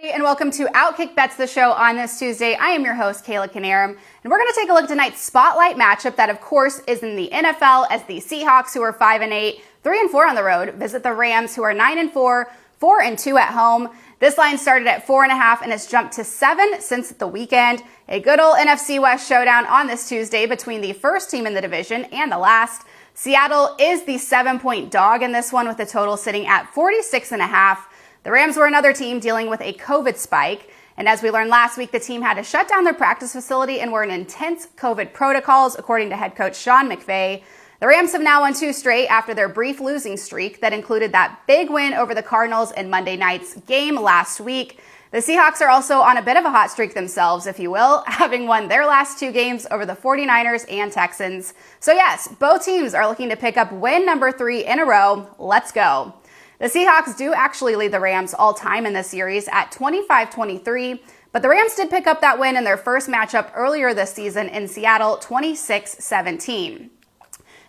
And welcome to OutKick Bets, the show on this Tuesday. I am your host, Kayla Knierim, and we're going to take a look at tonight's spotlight matchup that, of course, is in the NFL as the Seahawks, who are 5-8, 3-4 on the road, visit the Rams, who are 9-4, 4-2 at home. This line started at 4.5 and has jumped to 7 since the weekend. A good old NFC West showdown on this Tuesday between the first team in the division and the last. Seattle is the 7-point dog in this one, with the total sitting at 46.5. The Rams were another team dealing with a COVID spike, and as we learned last week, the team had to shut down their practice facility and were in intense COVID protocols, according to head coach Sean McVay. The Rams have now won 2 straight after their brief losing streak that included that big win over the Cardinals in Monday night's game last week. The Seahawks are also on a bit of a hot streak themselves, if you will, having won their last 2 games over the 49ers and Texans. So yes, both teams are looking to pick up win number 3 in a row. Let's go. The Seahawks do actually lead the Rams all time in this series at 25-23, but the Rams did pick up that win in their first matchup earlier this season in Seattle, 26-17.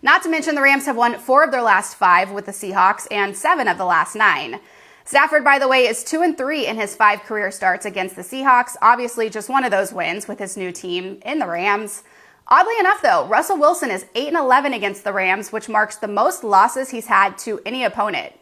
Not to mention the Rams have won 4 of their last 5 with the Seahawks and 7 of the last 9. Stafford, by the way, is 2-3 in his 5 career starts against the Seahawks, obviously just one of those wins with his new team in the Rams. Oddly enough, though, Russell Wilson is 8-11 against the Rams, which marks the most losses he's had to any opponent.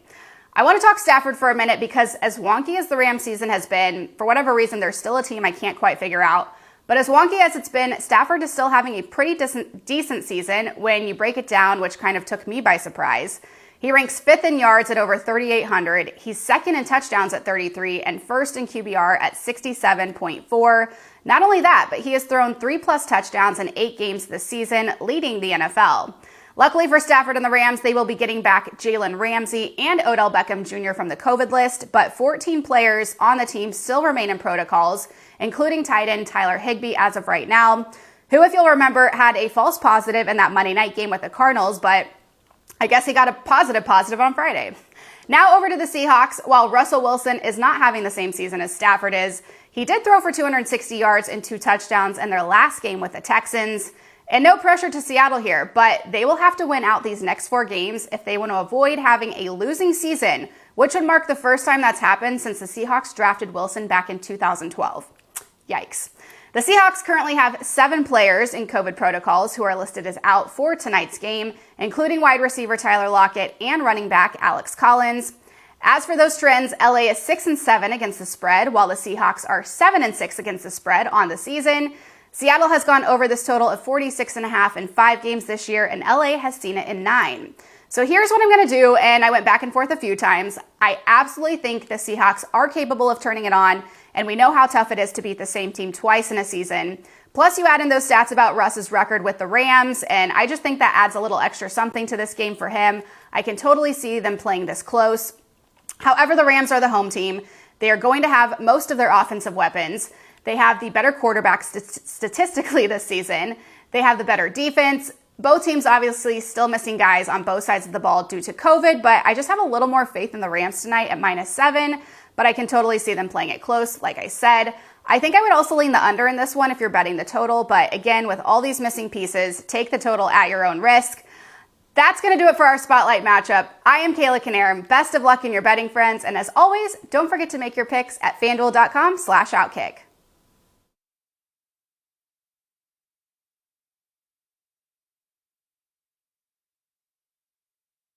I want to talk Stafford for a minute because as wonky as the Rams season has been, for whatever reason, they're still a team I can't quite figure out. But as wonky as it's been, Stafford is still having a pretty decent season when you break it down, which kind of took me by surprise. He ranks 5th in yards at over 3,800. He's 2nd in touchdowns at 33 and 1st in QBR at 67.4. Not only that, but he has thrown 3+ touchdowns in 8 games this season, leading the NFL. Luckily for Stafford and the Rams, they will be getting back Jalen Ramsey and Odell Beckham Jr. from the COVID list, but 14 players on the team still remain in protocols, including tight end Tyler Higbee as of right now, who, if you'll remember, had a false positive in that Monday night game with the Cardinals, but I guess he got a positive on Friday. Now over to the Seahawks. While Russell Wilson is not having the same season as Stafford is, he did throw for 260 yards and 2 touchdowns in their last game with the Texans. And no pressure to Seattle here, but they will have to win out these next 4 games if they want to avoid having a losing season, which would mark the first time that's happened since the Seahawks drafted Wilson back in 2012. Yikes. The Seahawks currently have 7 players in COVID protocols who are listed as out for tonight's game, including wide receiver Tyler Lockett and running back Alex Collins. As for those trends, LA is 6-7 against the spread, while the Seahawks are 7-6 against the spread on the season. Seattle has gone over this total of 46.5 in 5 games this year, and LA has seen it in 9. So here's what I'm going to do, and I went back and forth a few times. I absolutely think the Seahawks are capable of turning it on, and we know how tough it is to beat the same team twice in a season. Plus, you add in those stats about Russ's record with the Rams, and I just think that adds a little extra something to this game for him. I can totally see them playing this close. However, the Rams are the home team. They are going to have most of their offensive weapons. They have the better quarterback statistically this season. They have the better defense. Both teams obviously still missing guys on both sides of the ball due to COVID, but I just have a little more faith in the Rams tonight at -7, but I can totally see them playing it close, like I said. I think I would also lean the under in this one if you're betting the total, but again, with all these missing pieces, take the total at your own risk. That's going to do it for our spotlight matchup. I am Kayla Knierim. Best of luck in your betting, friends, and as always, don't forget to make your picks at fanduel.com/outkick.